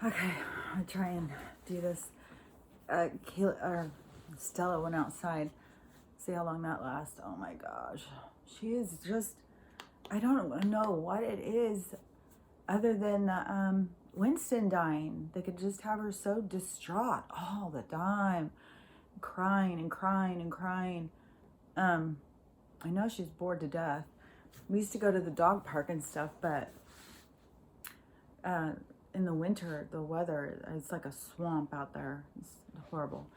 Okay, I'll try and do this. Stella went outside. See how long that lasts. Oh my gosh. She is just, I don't know what it is other than Winston dying. They could just have her so distraught all the time, crying and crying and crying. I know she's bored to death. We used to go to the dog park and stuff, but in the winter, the weather, it's like a swamp out there. It's horrible.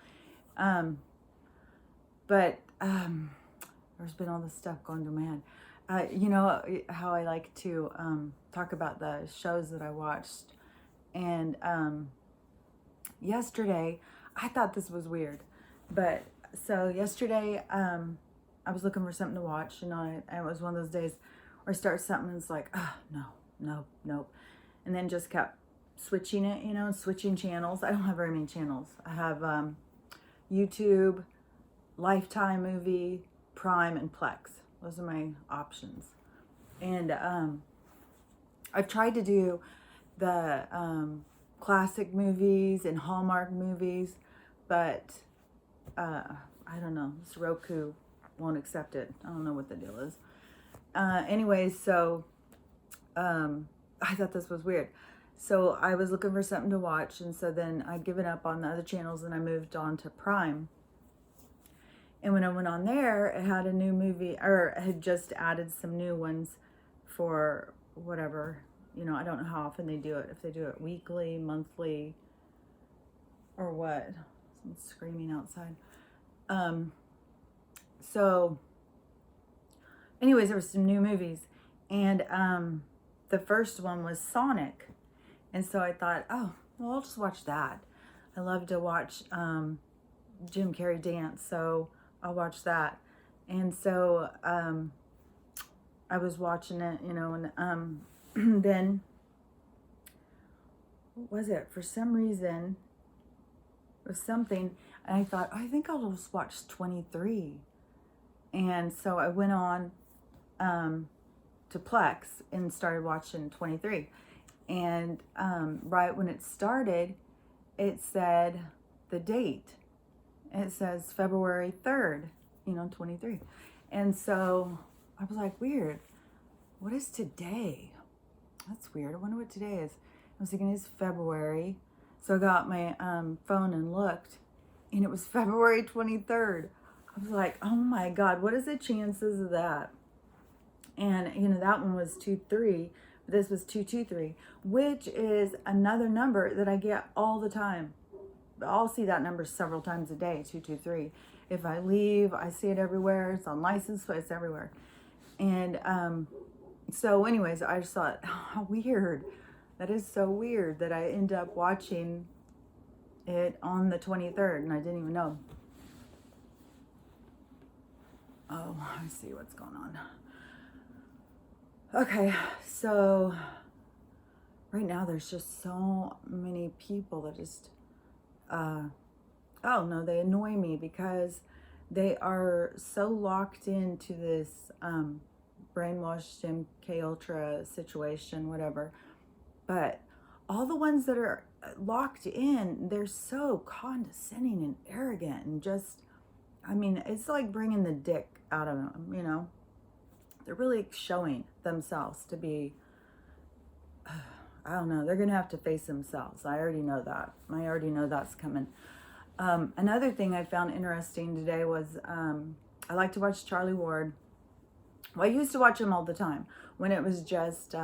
But there's been all this stuff going through my head. You know how I like to talk about the shows that I watched. And yesterday, I thought this was weird. But so yesterday, I was looking for something to watch. You know, and it was one of those days where I start something and it's like, oh, no, nope. And then just kept switching it, you know, switching channels. I don't have very many channels. I have YouTube, Lifetime Movie, Prime, and Plex. Those are my options. And I've tried to do the classic movies and Hallmark movies, but I don't know. This Roku won't accept it. I don't know what the deal is. Anyways, so I thought this was weird. So I was looking for something to watch, and so then I'd given up on the other channels and I moved on to Prime. And when I went on there, it had a new movie, or it had just added some new ones for whatever. You know, I don't know how often they do it. If they do it weekly, monthly, or what. Someone's screaming outside. So anyways, there were some new movies. And the first one was Sonic. And so I thought, oh, well, I'll just watch that. I love to watch Jim Carrey dance, so I'll watch that. And so I was watching it, you know, and then, what was it? For some reason, it was something, and I thought, I think I'll just watch 23. And so I went on to Plex and started watching 23. And right when it started, it said the date. It says February 3rd, you know, 23. And so I was like, weird. What is today? That's weird. I wonder what today is. I was thinking it's February. So I got my phone and looked, and it was February 23rd. I was like, oh my God, what is the chances of that? And, you know, that one was 23. This was 223, which is another number that I get all the time. I'll see that number several times a day, 223. If I leave, I see it everywhere. It's on license plates everywhere. And so anyways, I just thought, oh, how weird. That is so weird that I end up watching it on the 23rd and I didn't even know. Oh, I see what's going on. Okay, so right now there's just so many people that just, oh no, they annoy me because they are so locked into this brainwashed MK Ultra situation, whatever. But all the ones that are locked in, they're so condescending and arrogant and just, I mean, it's like bringing the dick out of them, you know? They're really showing themselves to be, I don't know, they're going to have to face themselves. I already know that. I already know that's coming. Another thing I found interesting today was I like to watch Charlie Ward. Well, I used to watch him all the time when it was just,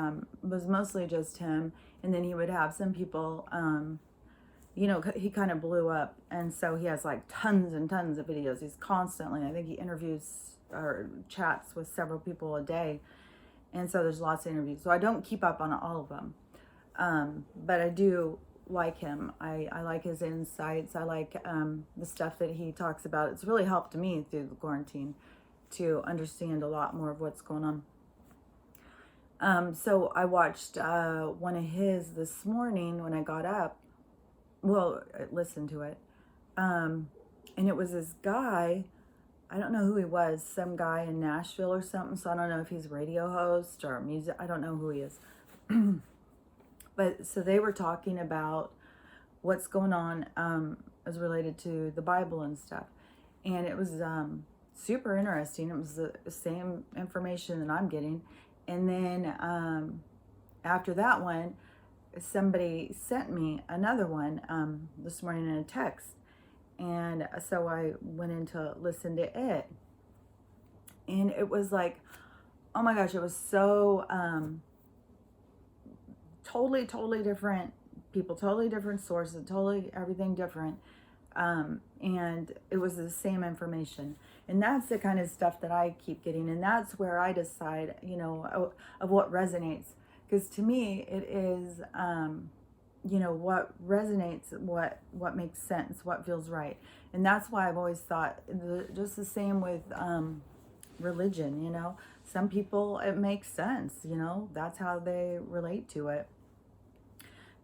was mostly just him. And then he would have some people, you know, he kind of blew up. And so he has like tons and tons of videos. He's constantly, I think he interviews or chats with several people a day. And so there's lots of interviews. So I don't keep up on all of them. But I do like him. I like his insights. I like the stuff that he talks about. It's really helped me through the quarantine to understand a lot more of what's going on. So I watched one of his this morning when I got up. Well, I listened to it. And it was this guy, I don't know who he was, some guy in Nashville or something. So I don't know if he's a radio host or music. I don't know who he is. But so they were talking about what's going on as related to the Bible and stuff. And it was super interesting. It was the same information that I'm getting. And then after that one, somebody sent me another one this morning in a text. And so I went in to listen to it. And it was like, oh my gosh, it was so totally different people, totally different sources, totally everything different. And it was the same information. And that's the kind of stuff that I keep getting. And that's where I decide, of what resonates. Because to me, it is, what resonates, what makes sense, what feels right. And that's why I've always thought just the same with religion, Some people, it makes sense, that's how they relate to it.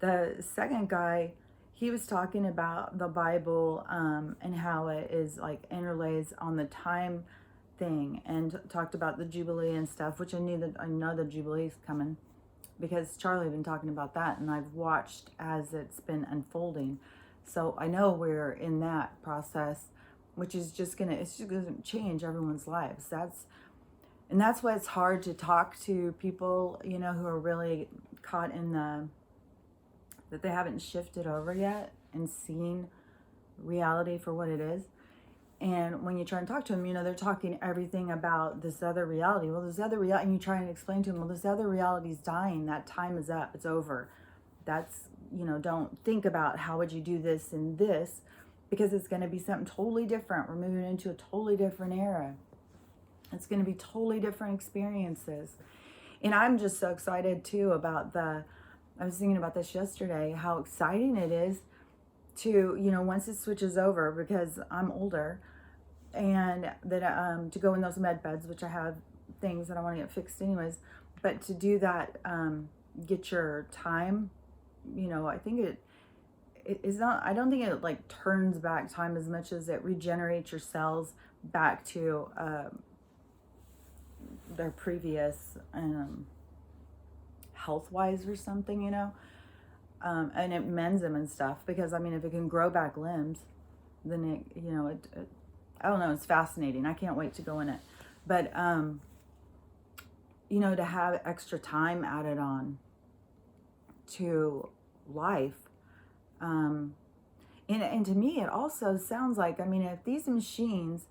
The second guy, he was talking about the Bible and how it is like interlays on the time thing, and talked about the Jubilee and stuff, which I know the Jubilee is coming because Charlie had been talking about that, and I've watched as it's been unfolding. So I know we're in that process, which is just gonna change everyone's lives. That's why it's hard to talk to people, who are really caught in that they haven't shifted over yet and seen reality for what it is. And when you try and talk to them, they're talking everything about this other reality. Well, this other reality, and you try and explain to them, well, this other reality is dying. That time is up. It's over. That's, don't think about how would you do this and this, because it's going to be something totally different. We're moving into a totally different era. It's going to be totally different experiences. And I'm just so excited too about I was thinking about this yesterday, how exciting it is to, once it switches over, because I'm older, and that to go in those med beds, which I have things that I want to get fixed anyways, but to do that, get your time, I think it is not, I don't think it like turns back time as much as it regenerates your cells back to their previous health-wise or something, and it mends them and stuff, because if it can grow back limbs, then it I don't know, it's fascinating. I can't wait to go in it. But to have extra time added on to life, and to me it also sounds like, if these machines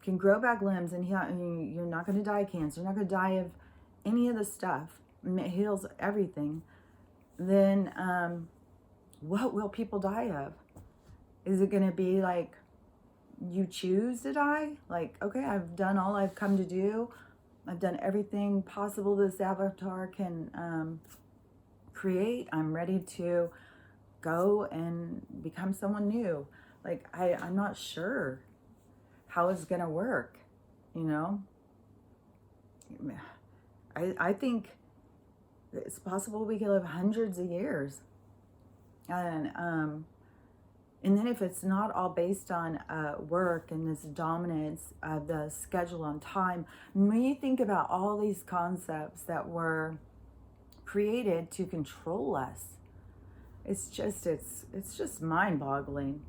can grow back limbs, and you're not going to die of cancer, you're not going to die of any of the stuff, and it heals everything, then what will people die of? Is it going to be like you choose to die? Like, okay, I've done all I've come to do. I've done everything possible this avatar can create. I'm ready to go and become someone new. Like, I'm not sure how it's going to work, I think it's possible we could live hundreds of years. And then if it's not all based on work and this dominance of the schedule on time, when you think about all these concepts that were created to control us, it's just mind-boggling.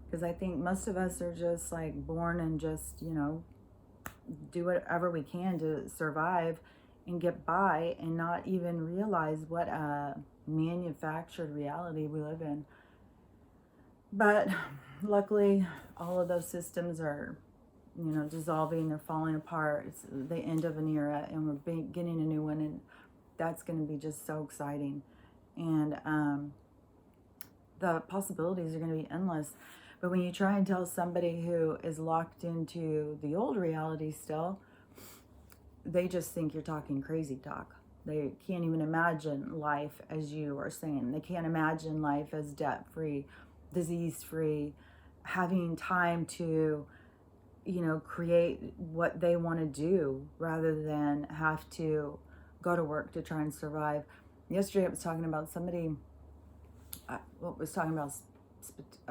Because I think most of us are just like born and just, do whatever we can to survive and get by, and not even realize what a manufactured reality we live in. But luckily, all of those systems are, dissolving, they're falling apart. It's the end of an era, and we're beginning a new one, and that's going to be just so exciting. And the possibilities are going to be endless. But when you try and tell somebody who is locked into the old reality still, they just think you're talking crazy talk. They can't even imagine life as you are saying. They can't imagine life as debt-free, disease-free, having time to, create what they want to do rather than have to go to work to try and survive. Yesterday I was talking about somebody, a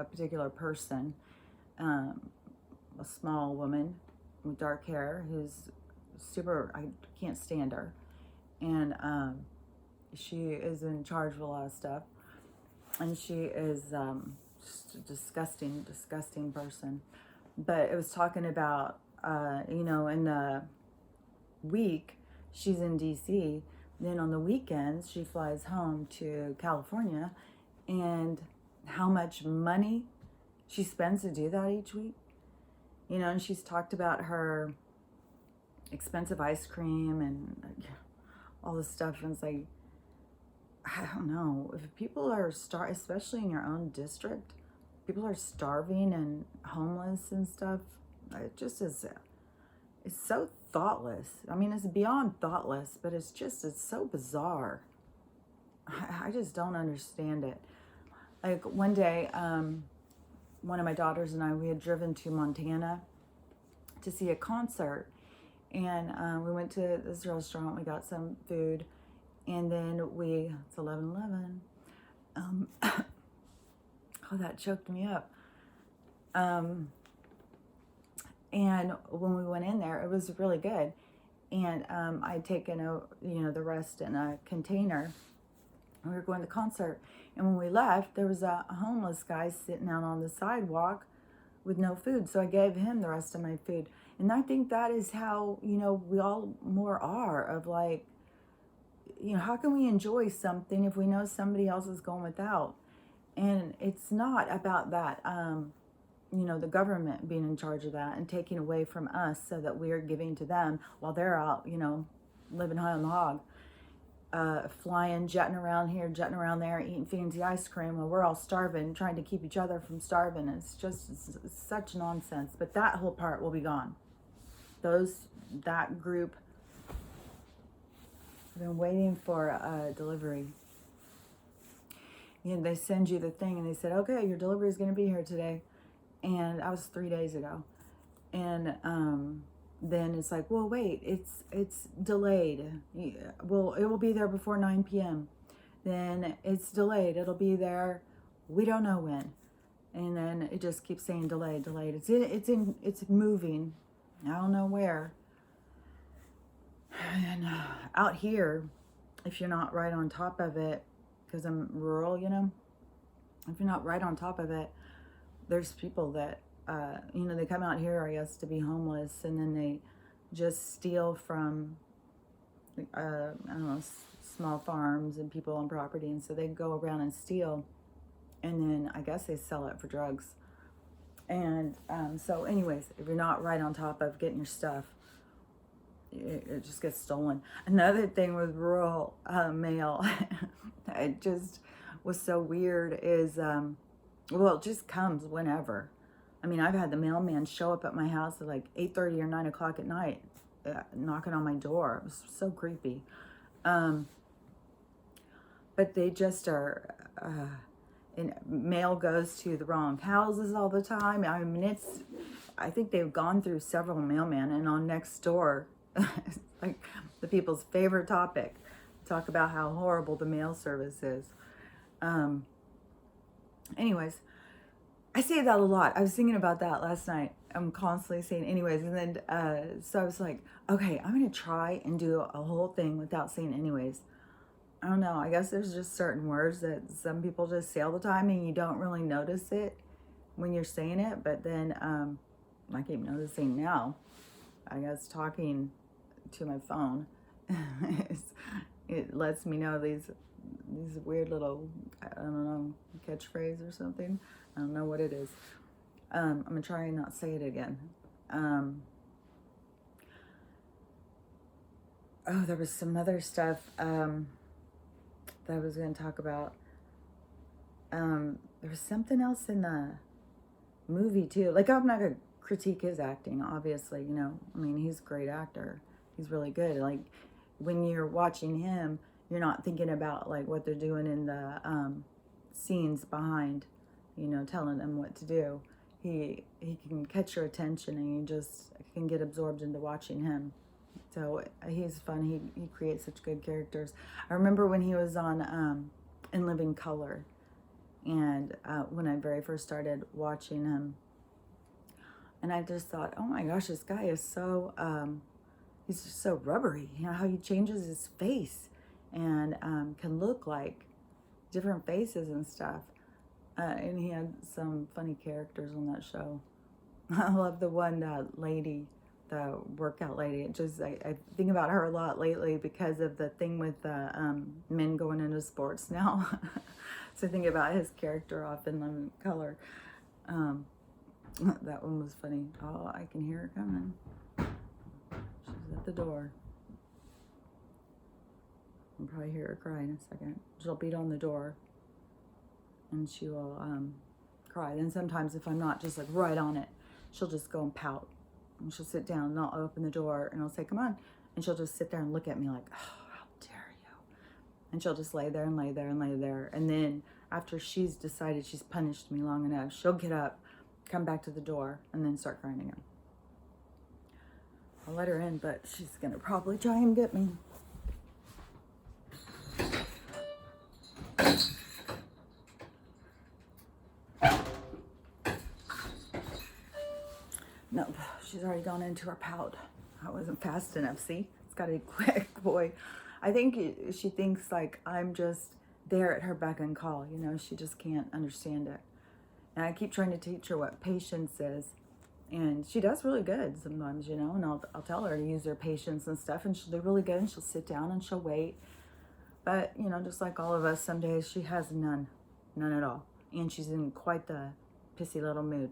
particular person, a small woman with dark hair who's super, I can't stand her. And She is in charge of a lot of stuff, and she is just a disgusting person. But it was talking about, in the week she's in DC, then on the weekends she flies home to California, and how much money she spends to do that each week. And she's talked about her expensive ice cream and all this stuff, and it's like, I don't know, if people are especially in your own district, people are starving and homeless and stuff, it just is, it's so thoughtless. I mean, it's beyond thoughtless, but it's so bizarre. I just don't understand it. Like one day, one of my daughters and I, we had driven to Montana to see a concert, and we went to this restaurant, we got some food, and then it's 11:11. Oh, that choked me up. And when we went in there, it was really good. And I'd taken the rest in a container. We were going to the concert, and when we left, there was a homeless guy sitting out on the sidewalk with no food. So I gave him the rest of my food. And I think that is how, we all more are, of like, how can we enjoy something if we know somebody else is going without? And it's not about that, the government being in charge of that and taking away from us so that we're giving to them while they're out, living high on the hog. Flying, jetting around here, jetting around there, eating fancy ice cream while we're all starving, trying to keep each other from starving. It's such nonsense. But that whole part will be gone. That group, I've been waiting for a delivery. They send you the thing and they said, okay, your delivery is going to be here today. And that was 3 days ago. And then it's like, well, wait, it's delayed. Well, it will be there before 9 p.m. Then it's delayed. It'll be there, we don't know when. And then it just keeps saying delayed. It's moving. I don't know where. And out here, if you're not right on top of it, because I'm rural, if you're not right on top of it, there's people that, they come out here, I guess, to be homeless, and then they just steal from, I don't know, small farms and people on property, and so they go around and steal, and then I guess they sell it for drugs. And so anyways, if you're not right on top of getting your stuff, it just gets stolen. Another thing with rural mail, it just was so weird, is, it just comes whenever. I mean, I've had the mailman show up at my house at like 8:30 or 9 o'clock at night, knocking on my door. It was so creepy. But they just are, and mail goes to the wrong houses all the time. I mean, I think they've gone through several mailmen, and on next door, it's like the people's favorite topic. Talk about how horrible the mail service is. Anyways, I say that a lot. I was thinking about that last night. I'm constantly saying anyways. And then, so I was like, okay, I'm going to try and do a whole thing without saying anyways. I don't know. I guess there's just certain words that some people just say all the time and you don't really notice it when you're saying it. But then I keep noticing now. I guess talking to my phone, it lets me know these weird little, I don't know, catchphrase or something. I don't know what it is. I'm going to try and not say it again. There was some other stuff that I was going to talk about. There was something else in the movie, too. Like, I'm not going to critique his acting, obviously, I mean, he's a great actor. He's really good. Like, when you're watching him, you're not thinking about, like, what they're doing in the scenes behind, telling them what to do. He can catch your attention, and you just can get absorbed into watching him. So he's fun. He creates such good characters. I remember when he was on In Living Color, and when I very first started watching him, and I just thought, oh my gosh, this guy is so, he's just so rubbery. How he changes his face. and can look like different faces and stuff. And he had some funny characters on that show. I love the one, that lady, the workout lady. It just, I think about her a lot lately because of the thing with men going into sports now. So I think about his character off in Lemon Color. That one was funny. Oh, I can hear her coming. She's at the door. I'll probably hear her cry in a second. She'll beat on the door and she will cry. Then sometimes if I'm not just like right on it, she'll just go and pout. And she'll sit down and I'll open the door and I'll say, come on. And she'll just sit there and look at me like, oh, how dare you? And she'll just lay there and lay there and lay there. And then after she's decided she's punished me long enough, she'll get up, come back to the door, and then start crying again. I'll let her in, but she's gonna probably try and get me. Nope, she's already gone into her pout. I wasn't fast enough, see? It's gotta be quick, boy. I think she thinks like I'm just there at her beck and call, you know? She just can't understand it. And I keep trying to teach her what patience is. And she does really good sometimes, you know? And I'll tell her to use her patience and stuff, and she'll do really good, and she'll sit down and she'll wait. But, you know, just like all of us, some days she has none at all. And she's in quite the pissy little mood.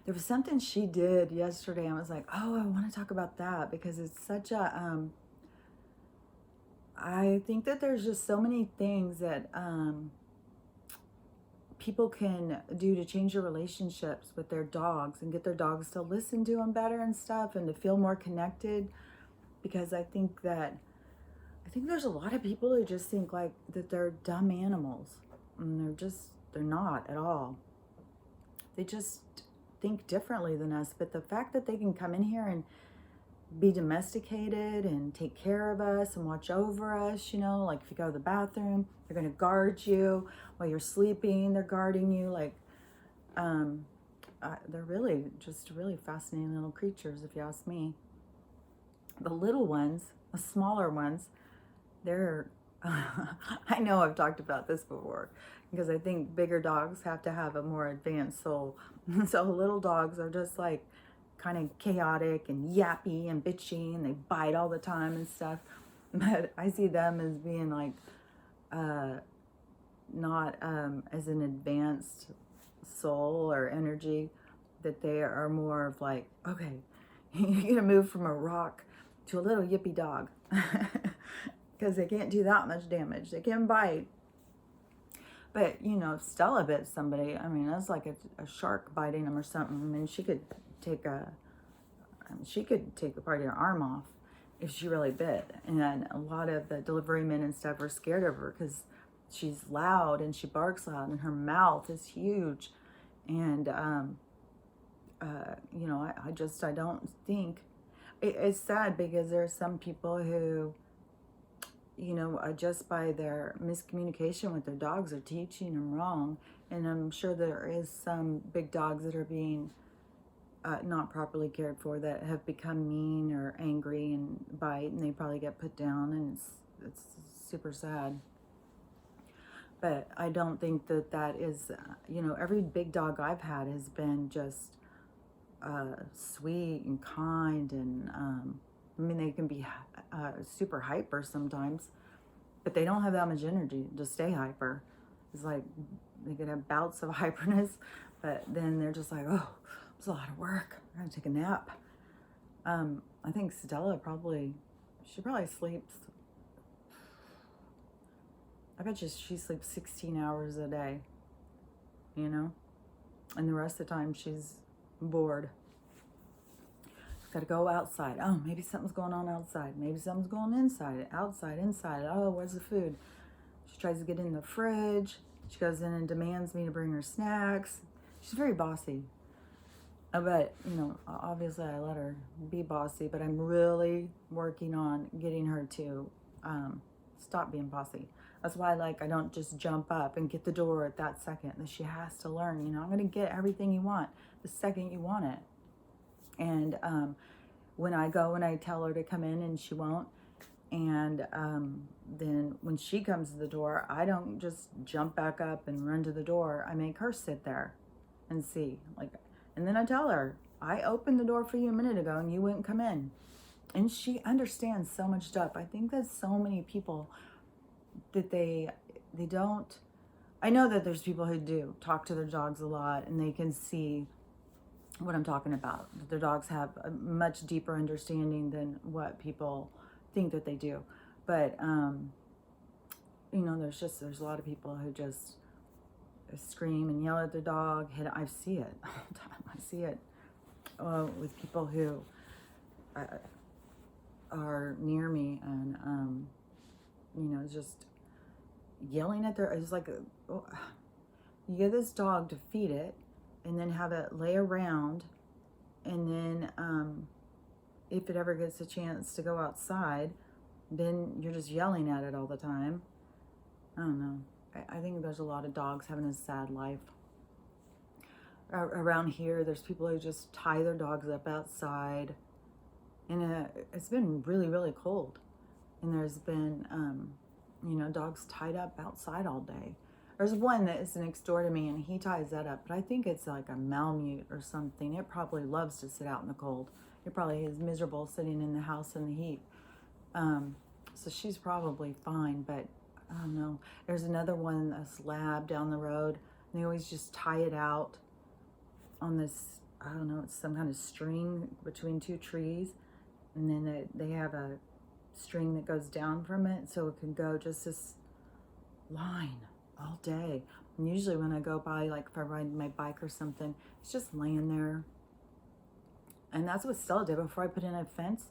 There was something she did yesterday. I was like, oh, I want to talk about that because it's such a, I think that there's just so many things that people can do to change their relationships with their dogs and get their dogs to listen to them better and stuff and to feel more connected. Because I think there's a lot of people who just think like that they're dumb animals, and they're not at all. They just think differently than us. But the fact that they can come in here and be domesticated and take care of us and watch over us, you know, like if you go to the bathroom, they're going to guard you while you're sleeping. They're guarding you. Like, they're really just really fascinating little creatures, if you ask me. The little ones, the smaller ones, they're, I know I've talked about this before because I think bigger dogs have to have a more advanced soul. So little dogs are just like kind of chaotic and yappy and bitchy, and they bite all the time and stuff. But I see them as being like not as an advanced soul or energy, that they are more of like, okay, you're gonna move from a rock to a little yippy dog. Because they can't do that much damage. They can bite. But, you know, if Stella bit somebody, I mean, that's like a shark biting them or something. I mean, she could take a part of your arm off if she really bit. And a lot of the delivery men and stuff are scared of her because she's loud and she barks loud and her mouth is huge. And, you know, I don't think, it's sad because there are some people who, you know, just by their miscommunication with their dogs are teaching them wrong. And I'm sure there is some big dogs that are being not properly cared for, that have become mean or angry and bite, and they probably get put down, and it's super sad. But I don't think that is, you know, every big dog I've had has been just sweet and kind, and I mean, they can be super hyper sometimes, but they don't have that much energy to stay hyper. It's like they could have bouts of hyperness, but then they're just like, oh, it's a lot of work. I'm gonna take a nap. I think Stella she probably sleeps, I bet you she sleeps 16 hours a day, you know? And the rest of the time she's bored. Got to go outside. Oh, maybe something's going on outside. Maybe something's going inside. Outside, inside. Oh, where's the food? She tries to get in the fridge. She goes in and demands me to bring her snacks. She's very bossy. But, you know, obviously I let her be bossy, but I'm really working on getting her to stop being bossy. That's why, like, I don't just jump up and get the door at that second. That she has to learn, you know, I'm going to get everything you want the second you want it. And when I go and I tell her to come in and she won't, And then when she comes to the door, I don't just jump back up and run to the door. I make her sit there and see. Like, and then I tell her, I opened the door for you a minute ago and you wouldn't come in. And she understands so much stuff. I think that so many people that they don't. I know that there's people who do talk to their dogs a lot and they can see what I'm talking about. Their dogs have a much deeper understanding than what people think that they do. But you know, there's a lot of people who just scream and yell at their dog. I see it all the time. I see it with people who are near me, and you know, just yelling at their. It's like you get this dog to feed it, and then have it lay around, and then if it ever gets a chance to go outside, then you're just yelling at it all the time. I don't know. I think there's a lot of dogs having a sad life. Around here, there's people who just tie their dogs up outside. And it's been really, really cold. And there's been, you know, dogs tied up outside all day. There's one that is next door to me, and he ties that up. But I think it's like a Malamute or something. It probably loves to sit out in the cold. It probably is miserable sitting in the house in the heat. So she's probably fine, but I don't know. There's another one, a slab down the road, and they always just tie it out on this, I don't know, it's some kind of string between two trees, and then they have a string that goes down from it, so it can go just this line all day. And usually when I go by, like if I ride my bike or something, it's just laying there. And that's what Stella did before I put in a fence.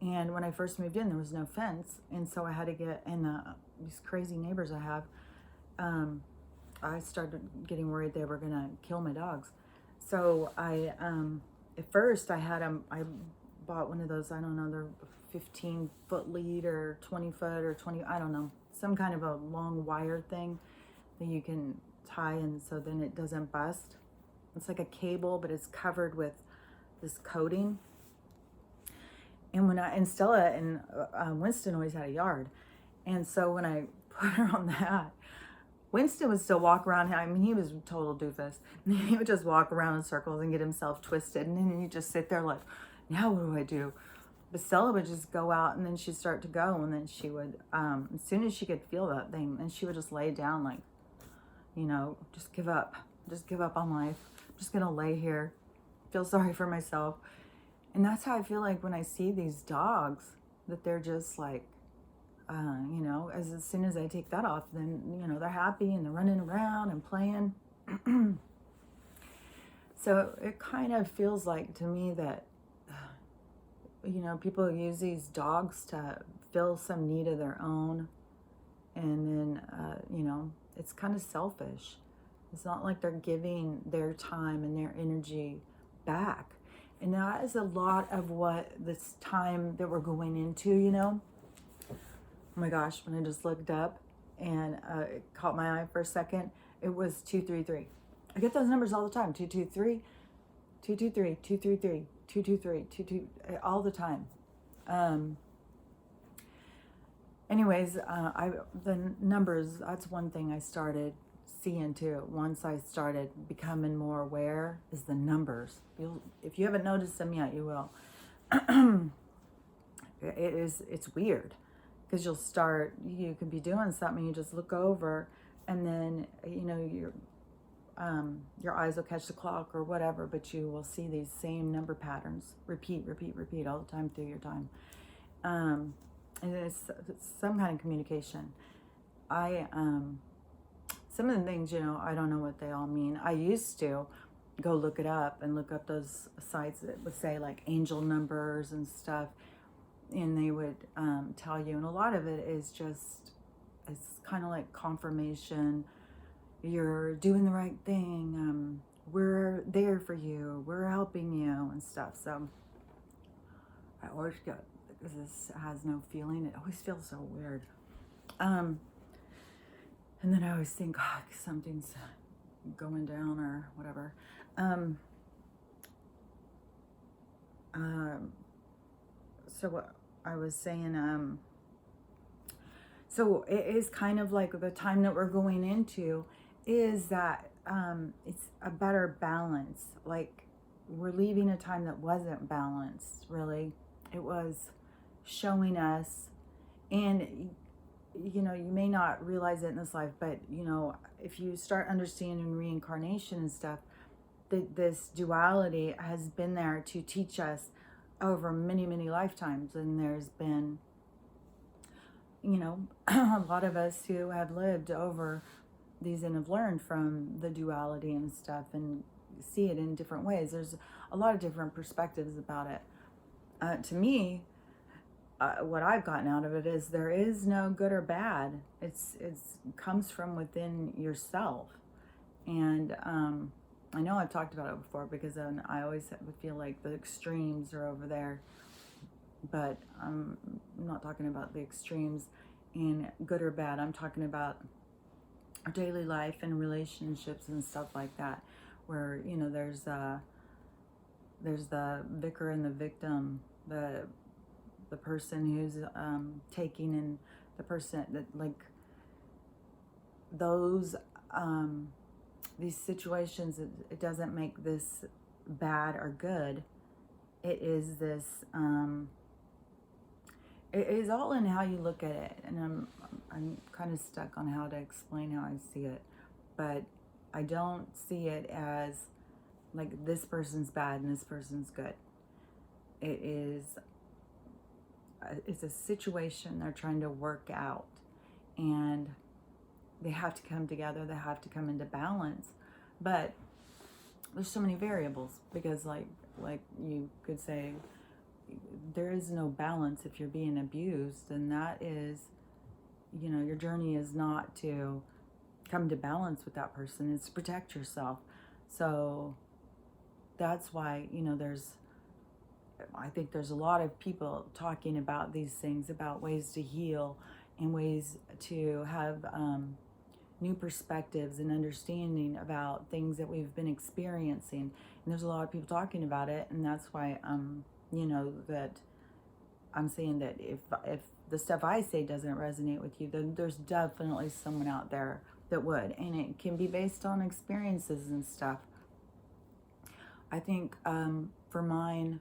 And when I first moved in, there was no fence, and so I had to get, and these crazy neighbors I have, I started getting worried they were gonna kill my dogs. So I, at first I bought one of those, I don't know, they're 15-foot lead or 20-foot or 20, I don't know, some kind of a long wire thing that you can tie, and so then it doesn't bust. It's like a cable, but it's covered with this coating. And and Stella and Winston always had a yard. And so when I put her on that, Winston would still walk around. I mean, he was a total doofus. He would just walk around in circles and get himself twisted. And then he'd just sit there like, now what do I do? But Stella would just go out, and then she'd start to go. And then she would, as soon as she could feel that thing, and she would just lay down like, you know, just give up on life. I'm just going to lay here, feel sorry for myself. And that's how I feel like when I see these dogs, that they're just like, you know, as soon as I take that off, then, you know, they're happy and they're running around and playing. So it kind of feels like to me that, you know, people use these dogs to fill some need of their own. And then, you know, it's kind of selfish. It's not like they're giving their time and their energy back. And that is a lot of what this time that we're going into, you know. Oh my gosh, when I just looked up and it caught my eye for a second, it was 233. I get those numbers all the time, 223, 223, 233, 223, 22, all the time. Anyways, the numbers, that's one thing I started seeing too. Once I started becoming more aware, is the numbers. If you haven't noticed them yet, you will. It's weird. Because you could be doing something, you just look over, and then, you know, your eyes will catch the clock or whatever, but you will see these same number patterns repeat all the time through your time. And it's some kind of communication. Some of the things, you know, I don't know what they all mean. I used to go look it up and look up those sites that would say like angel numbers and stuff. And they would tell you, and a lot of it is just, it's kind of like confirmation. You're doing the right thing. We're there for you. We're helping you and stuff. So I always get, because this has no feeling. It always feels so weird. And then I always think, oh, something's going down or whatever. So what I was saying, So it is kind of like the time that we're going into is that it's a better balance. Like we're leaving a time that wasn't balanced, really. It was showing us, and you may not realize it in this life, but if you start understanding reincarnation and stuff, this duality has been there to teach us over many, many lifetimes. And there's been, a lot of us who have lived over these and have learned from the duality and stuff and see it in different ways. There's a lot of different perspectives about it. To me, what I've gotten out of it is there is no good or bad. It's comes from within yourself. And I know I've talked about it before because I always feel like the extremes are over there. But I'm not talking about the extremes in good or bad. I'm talking about our daily life and relationships and stuff like that, where there's the vicar and the victim, the person who's taking, and the person that, like, those these situations. It doesn't make this bad or good. It is this. It is all in how you look at it, and I'm kind of stuck on how to explain how I see it, but I don't see it as like this person's bad and this person's good. It's a situation they're trying to work out, and they have to come together. They have to come into balance, but there's so many variables because, like you could say, there is no balance if you're being abused, and that is, your journey is not to come to balance with that person. It's to protect yourself. So that's why I think there's a lot of people talking about these things, about ways to heal and ways to have new perspectives and understanding about things that we've been experiencing. And there's a lot of people talking about it, and that's why that I'm saying that if the stuff I say doesn't resonate with you, then there's definitely someone out there that would, and it can be based on experiences and stuff. I think for mine,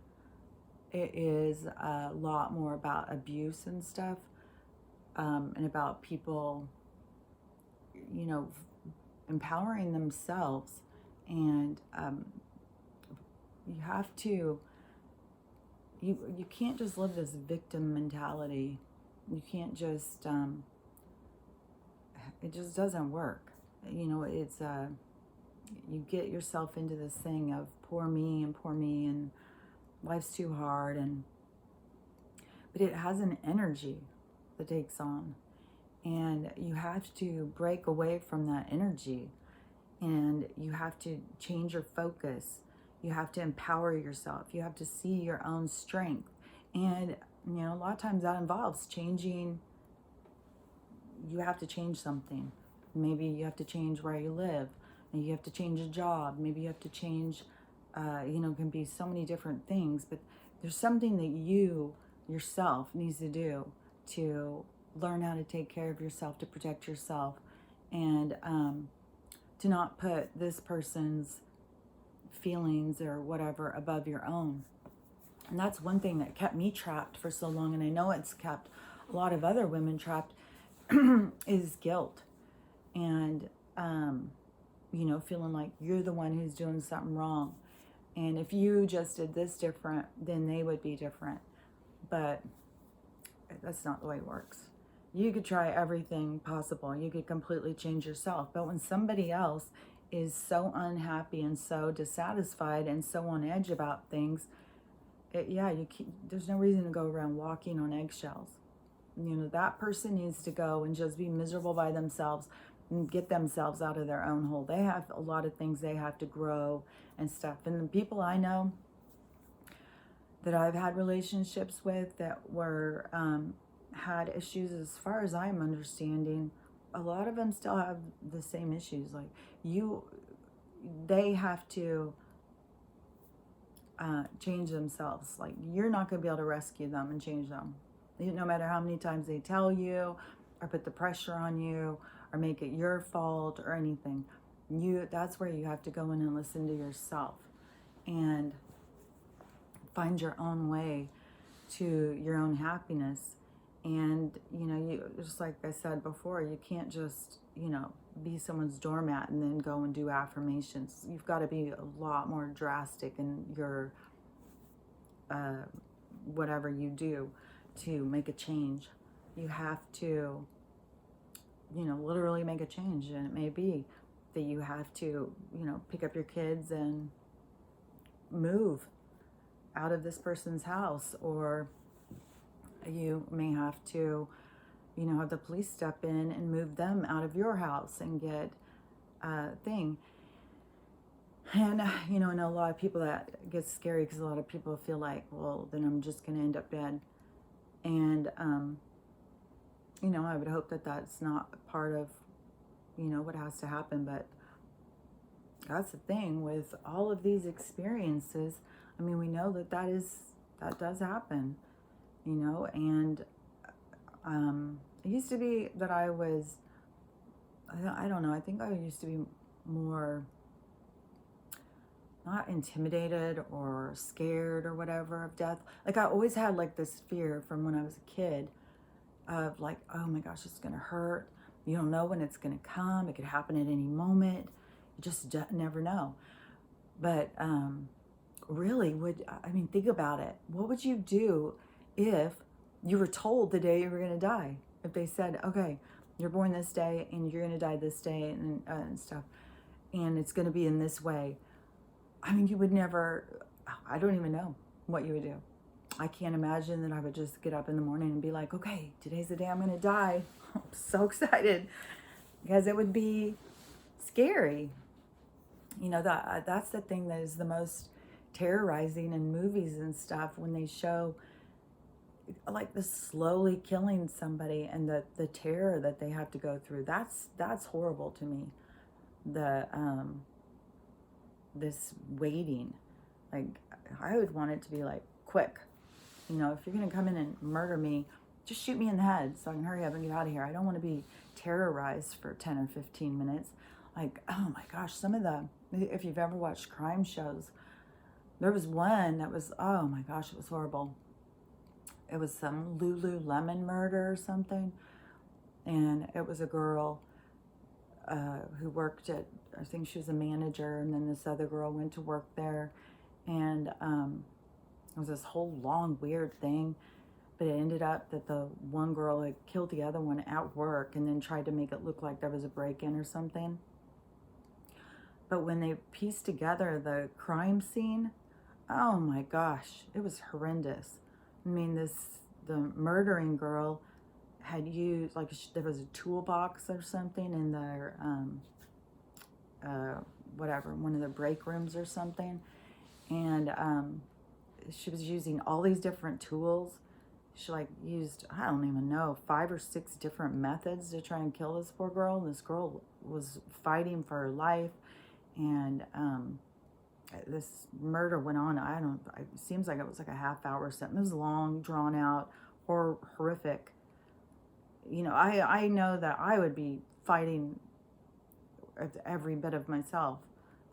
it is a lot more about abuse and stuff, and about people, empowering themselves, and you have to. You can't just live this victim mentality. You can't just. It just doesn't work. It's you get yourself into this thing of poor me and life's too hard, but it has an energy that takes on, and you have to break away from that energy, and you have to change your focus. You have to empower yourself. You have to see your own strength, and a lot of times that involves changing. You have to change something. Maybe you have to change where you live. Maybe you have to change a job. Maybe you have to change, can be so many different things. But there's something that you yourself needs to do to learn how to take care of yourself, to protect yourself, and to not put this person's feelings or whatever above your own. And that's one thing that kept me trapped for so long, and I know it's kept a lot of other women trapped, is guilt. And feeling like you're the one who's doing something wrong, and if you just did this different, then they would be different. But that's not the way it works. You could try everything possible. You could completely change yourself, but when somebody else is so unhappy and so dissatisfied and so on edge about things, there's no reason to go around walking on eggshells. That person needs to go and just be miserable by themselves and get themselves out of their own hole. They have a lot of things they have to grow and stuff. And the people I know that I've had relationships with that were had issues, as far as I'm understanding, a lot of them still have the same issues. Like they have to change themselves. Like, you're not going to be able to rescue them and change them, no matter how many times they tell you or put the pressure on you or make it your fault or anything. That's where you have to go in and listen to yourself and find your own way to your own happiness. And you, just like I said before, you can't just be someone's doormat and then go and do affirmations. You've got to be a lot more drastic in your whatever you do to make a change. You have to literally make a change. And it may be that you have to pick up your kids and move out of this person's house, or you may have to have the police step in and move them out of your house and get a thing. And I know a lot of people that gets scary, because a lot of people feel like, well, then I'm just going to end up dead. And I would hope that that's not part of what has to happen. But that's the thing with all of these experiences. I mean, we know that does happen, and it used to be that I don't know, I think I used to be more not intimidated or scared or whatever of death. Like, I always had like this fear from when I was a kid of like, oh my gosh, it's gonna hurt. You don't know when it's gonna come. It could happen at any moment. You just never know. But really, think about it. What would you do if you were told the day you were gonna die? If they said, okay, you're born this day and you're gonna die this day and stuff, and it's gonna be in this way. I mean, you would never, I don't even know what you would do. I can't imagine that I would just get up in the morning and be like, okay, today's the day I'm going to die. I'm so excited, because it would be scary. That's the thing that is the most terrorizing in movies and stuff, when they show like the slowly killing somebody and the terror that they have to go through. That's horrible to me. This waiting, like, I would want it to be like quick. If you're gonna come in and murder me, just shoot me in the head so I can hurry up and get out of here. I don't want to be terrorized for 10 or 15 minutes. Like, oh my gosh, if you've ever watched crime shows, there was one that was, oh my gosh, it was horrible. It was some Lululemon murder or something, and it was a girl who worked at, I think she was a manager, and then this other girl went to work there, and it was this whole long weird thing. But it ended up that the one girl had killed the other one at work, and then tried to make it look like there was a break-in or something. But when they pieced together the crime scene, oh my gosh, it was horrendous. I mean, the murdering girl had used, like, there was a toolbox or something in their one of the break rooms or something, and she was using all these different tools. She used, I don't even know, 5 or 6 different methods to try and kill this poor girl. And this girl was fighting for her life, and this murder went on. It seems like it was like a half hour or something. It was long, drawn out, horrific. I know that I would be fighting every bit of myself,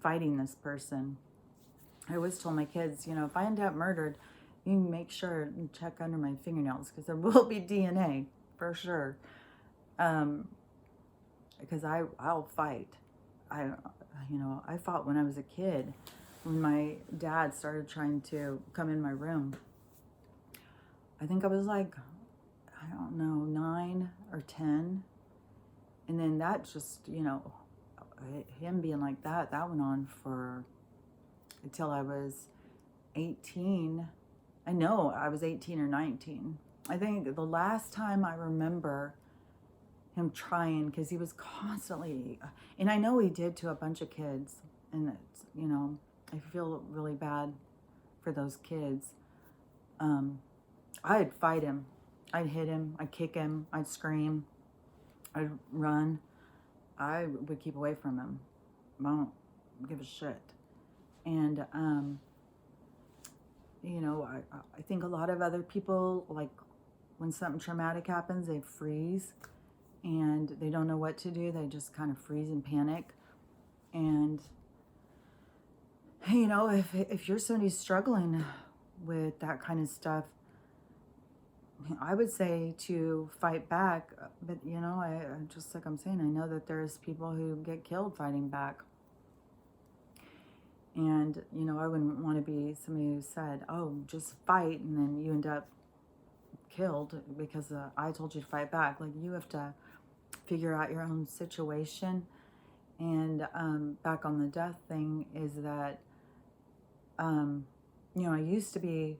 fighting this person. I always told my kids, if I end up murdered, you can make sure and check under my fingernails, because there will be DNA for sure. Because I'll fight. I fought when I was a kid, when my dad started trying to come in my room. I think I was like, I don't know, 9 or 10. And then that just, him being like that went on for until I was 18. I know I was 18 or 19. I think the last time I remember him trying, because he was constantly, and I know he did to a bunch of kids, and it's, I feel really bad for those kids. I'd fight him. I'd hit him. I'd kick him. I'd scream. I'd run. I would keep away from him. I don't give a shit. And, I think a lot of other people, like, when something traumatic happens, they freeze and they don't know what to do. They just kind of freeze and panic. And, if you're somebody struggling with that kind of stuff, I would say to fight back. But, I just like I'm saying, I know that there's people who get killed fighting back. And, I wouldn't want to be somebody who said, oh, just fight, and then you end up killed because I told you to fight back. Like, you have to figure out your own situation. And back on the death thing is that, I used to be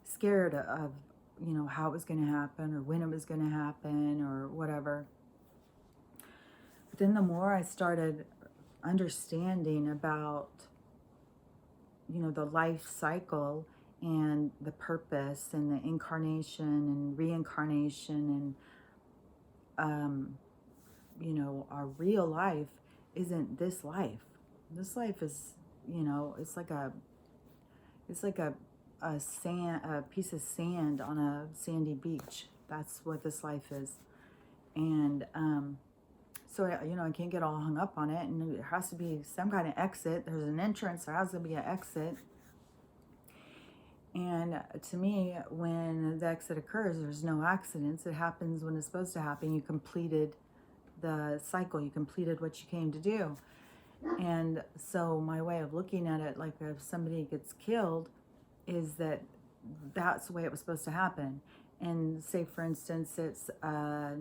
scared of, how it was going to happen or when it was going to happen or whatever. But then the more I started understanding about, the life cycle and the purpose and the incarnation and reincarnation and, our real life isn't this life. This life is, it's like a piece of sand on a sandy beach. That's what this life is. And so, I can't get all hung up on it. And there has to be some kind of exit. There's an entrance. There has to be an exit. And to me, when the exit occurs, there's no accidents. It happens when it's supposed to happen. You completed the cycle. You completed what you came to do. And so my way of looking at it, like if somebody gets killed, is that that's the way it was supposed to happen. And say, for instance, it's a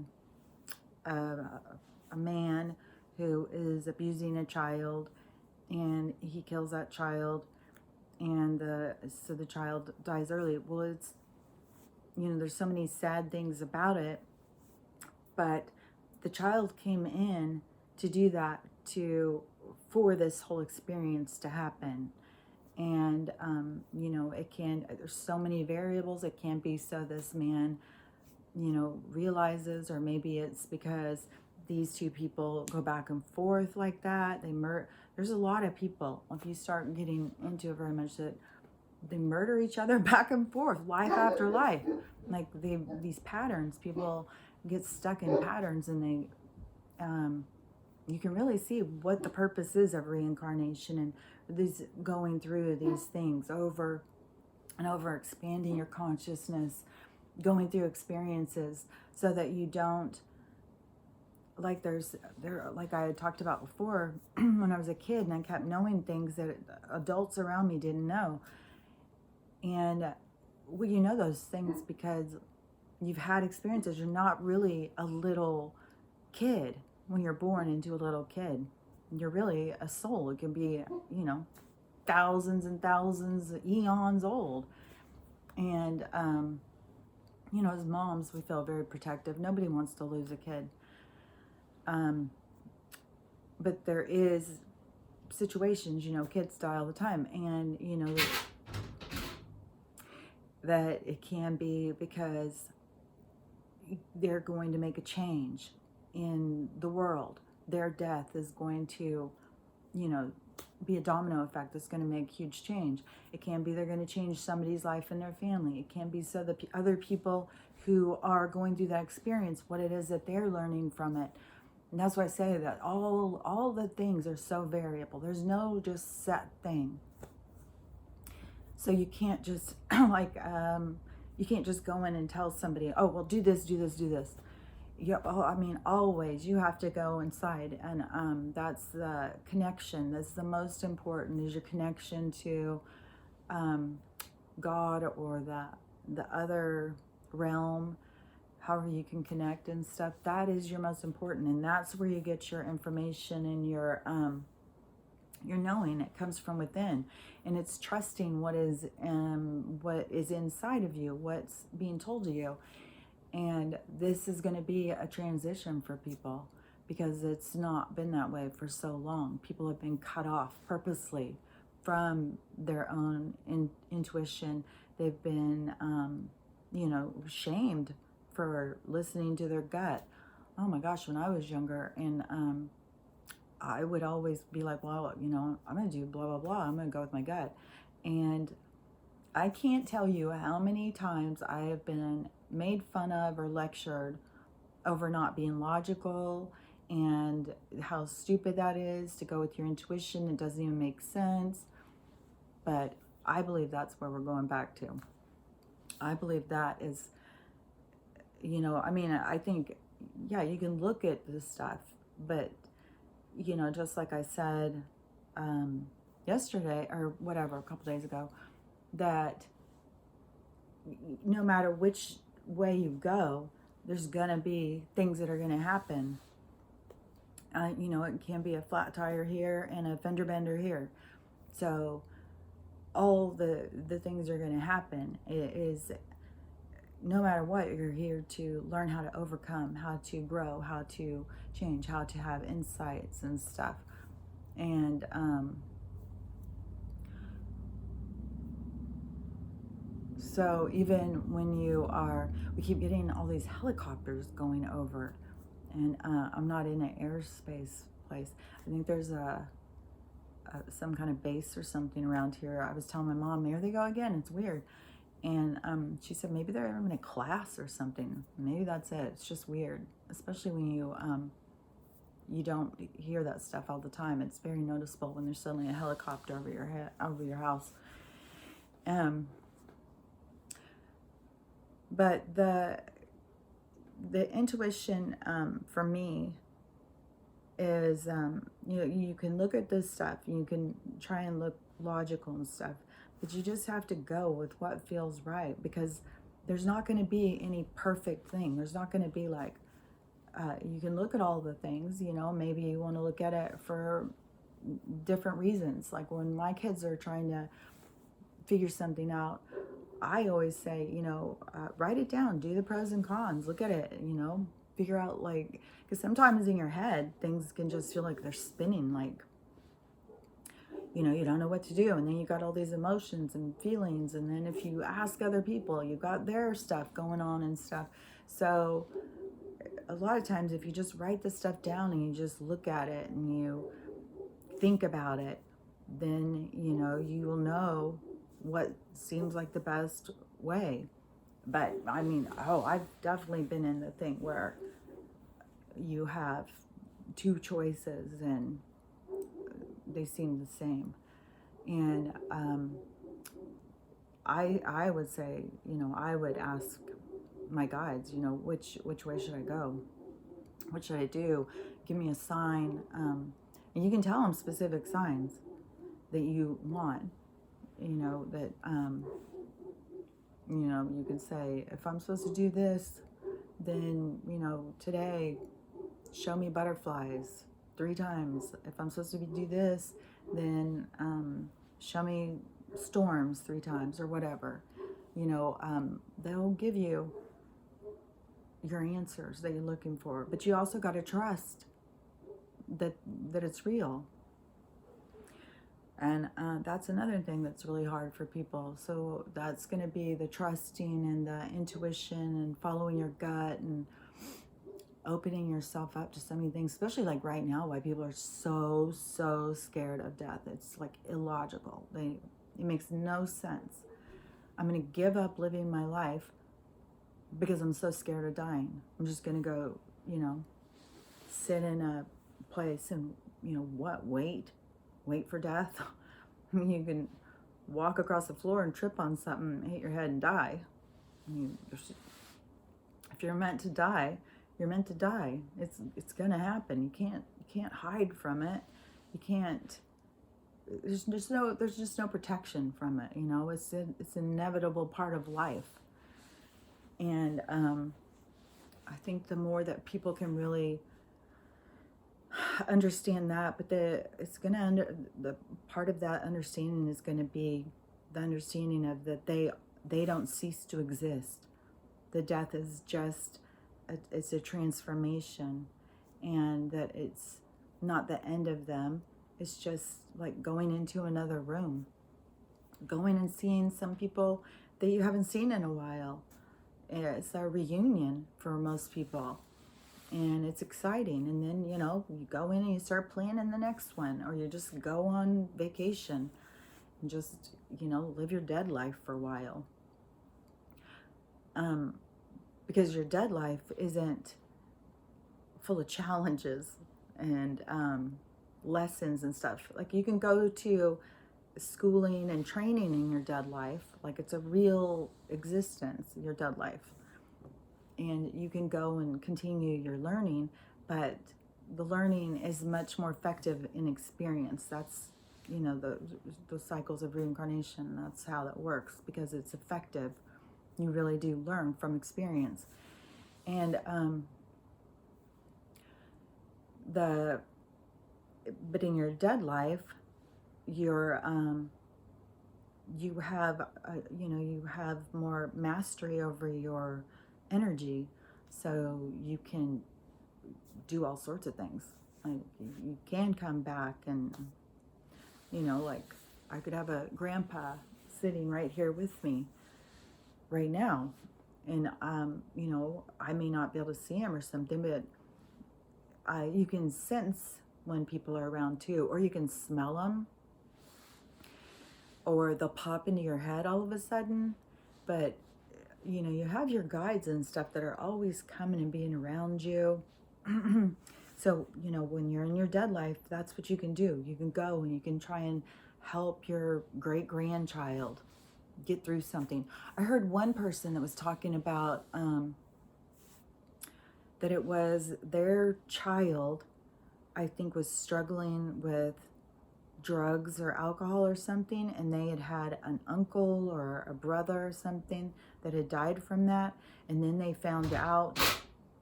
man who is abusing a child, and he kills that child, and so the child dies early. Well, it's, there's so many sad things about it, but the child came in to do that for this whole experience to happen. And, there's so many variables. It can't be so this man, realizes, or maybe it's because these two people go back and forth like that. There's a lot of people, if you start getting into it very much, that they murder each other back and forth, life after life. Like these patterns, people get stuck in patterns, and you can really see what the purpose is of reincarnation, and these going through these things over and over, expanding your consciousness, going through experiences so that you don't, like like I had talked about before, when I was a kid and I kept knowing things that adults around me didn't know. And those things because you've had experiences. You're not really a little kid when you're born into a little kid. You're really a soul. It can be, thousands and thousands, eons old. And, as moms, we feel very protective. Nobody wants to lose a kid. But there is situations, kids die all the time. And, that it can be because they're going to make a change in the world. Their death is going to, be a domino effect that's going to make huge change. It can be they're going to change somebody's life and their family. It can be so that other people who are going through that experience, what it is that they're learning from it. And that's why I say that all the things are so variable. There's no just set thing. So you can't just you can't just go in and tell somebody, oh, well, do this, do this, do this. Always you have to go inside, and that's the connection. That's the most important, is your connection to God or the other realm, however you can connect and stuff. That is your most important, and that's where you get your information and your knowing. It comes from within, and it's trusting what is inside of you, what's being told to you. And this is going to be a transition for people because it's not been that way for so long. People have been cut off purposely from their own intuition. They've been, shamed for listening to their gut. Oh my gosh, when I was younger, and I would always be like, well, I'm going to do blah, blah, blah. I'm going to go with my gut. And I can't tell you how many times I have been made fun of or lectured over not being logical and how stupid that is to go with your intuition. It doesn't even make sense. But I believe that's where we're going back to. I believe that is, I mean, I think, yeah, you can look at this stuff, but, just like I said yesterday or whatever, a couple days ago, that no matter which way you go, there's gonna be things that are gonna happen. It can be a flat tire here and a fender bender here. So all the things are gonna happen. It is, no matter what, you're here to learn how to overcome, how to grow, how to change, how to have insights and stuff. And so even when we keep getting all these helicopters going over, and I'm not in an airspace place. I think there's some kind of base or something around here. I was telling my mom, there they go again. It's weird. And she said maybe they're having a class or something. Maybe that's it. It's just weird, especially when you don't hear that stuff all the time. It's very noticeable when there's suddenly a helicopter over your head, over your house. But the intuition for me is, you can look at this stuff, you can try and look logical and stuff, but you just have to go with what feels right, because there's not going to be any perfect thing. There's not going to be like, you can look at all the things, maybe you want to look at it for different reasons. Like when my kids are trying to figure something out, I always say, write it down, do the pros and cons, look at it, figure out, like, because sometimes in your head, things can just feel like they're spinning, like, you don't know what to do. And then you got all these emotions and feelings. And then if you ask other people, you got their stuff going on and stuff. So a lot of times if you just write this stuff down and you just look at it and you think about it, then, you will know what seems like the best way. But I mean, I've definitely been in the thing where you have two choices and they seem the same. And I would say, I would ask my guides, which way should I go? What should I do? Give me a sign. And you can tell them specific signs that you want, that, you can say, if I'm supposed to do this, then, today, show me butterflies 3 times. If I'm supposed to do this, then show me storms 3 times or whatever. They'll give you your answers that you're looking for. But you also got to trust that it's real. And that's another thing that's really hard for people. So that's going to be the trusting and the intuition and following your gut and opening yourself up to so many things, especially like right now, why people are so scared of death. It's like illogical. It makes no sense. I'm going to give up living my life because I'm so scared of dying. I'm just going to go, sit in a place and, wait for death. I mean, you can walk across the floor and trip on something, hit your head and die. I mean, if you're meant to die, you're meant to die. It's gonna happen. You can't hide from it. You can't. There's just no protection from it. It's an inevitable part of life. And I think the more that people can really understand that, but the part of that understanding is going to be the understanding of that they don't cease to exist. The death is just it's a transformation, and that it's not the end of them. It's just like going into another room, going and seeing some people that you haven't seen in a while. It's a reunion for most people. And it's exciting. And then, you go in and you start planning the next one, or you just go on vacation and just, live your dead life for a while. Because your dead life isn't full of challenges and lessons and stuff. Like you can go to schooling and training in your dead life, like it's a real existence, your dead life. And you can go and continue your learning, but the learning is much more effective in experience. That's, you know, the cycles of reincarnation. That's how that works, because it's effective. You really do learn from experience. And but in your dead life, you're you have you have more mastery over your energy, so you can do all sorts of things. Like you can come back and, like I could have a grandpa sitting right here with me right now, and I may not be able to see him or something, but you can sense when people are around too, or you can smell them, or they'll pop into your head all of a sudden. But you have your guides and stuff that are always coming and being around you. So when you're in your dead life, that's what you can do. You can go and you can try and help your great grandchild get through something. I heard one person that was talking about that it was their child, I think, was struggling with drugs or alcohol or something, and they had an uncle or a brother or something that had died from that, and then they found out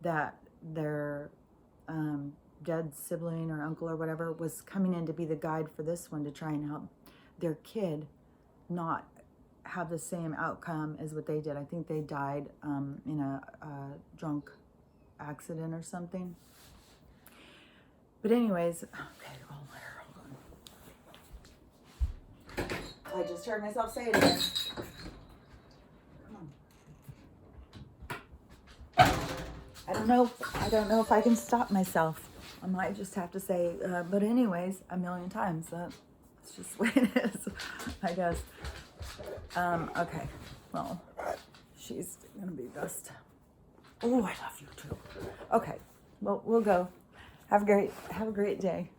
that their dead sibling or uncle or whatever was coming in to be the guide for this one, to try and help their kid not have the same outcome as what they did. I think they died in a drunk accident or something. But anyways, okay, hold on. I just heard myself say it again. Come on. I don't know if I can stop myself. I might just have to say, but anyways, a million times. That's just the way it is, I guess. Okay, well, she's gonna be best. Oh, I love you too. Okay, well, we'll go. Have a great day.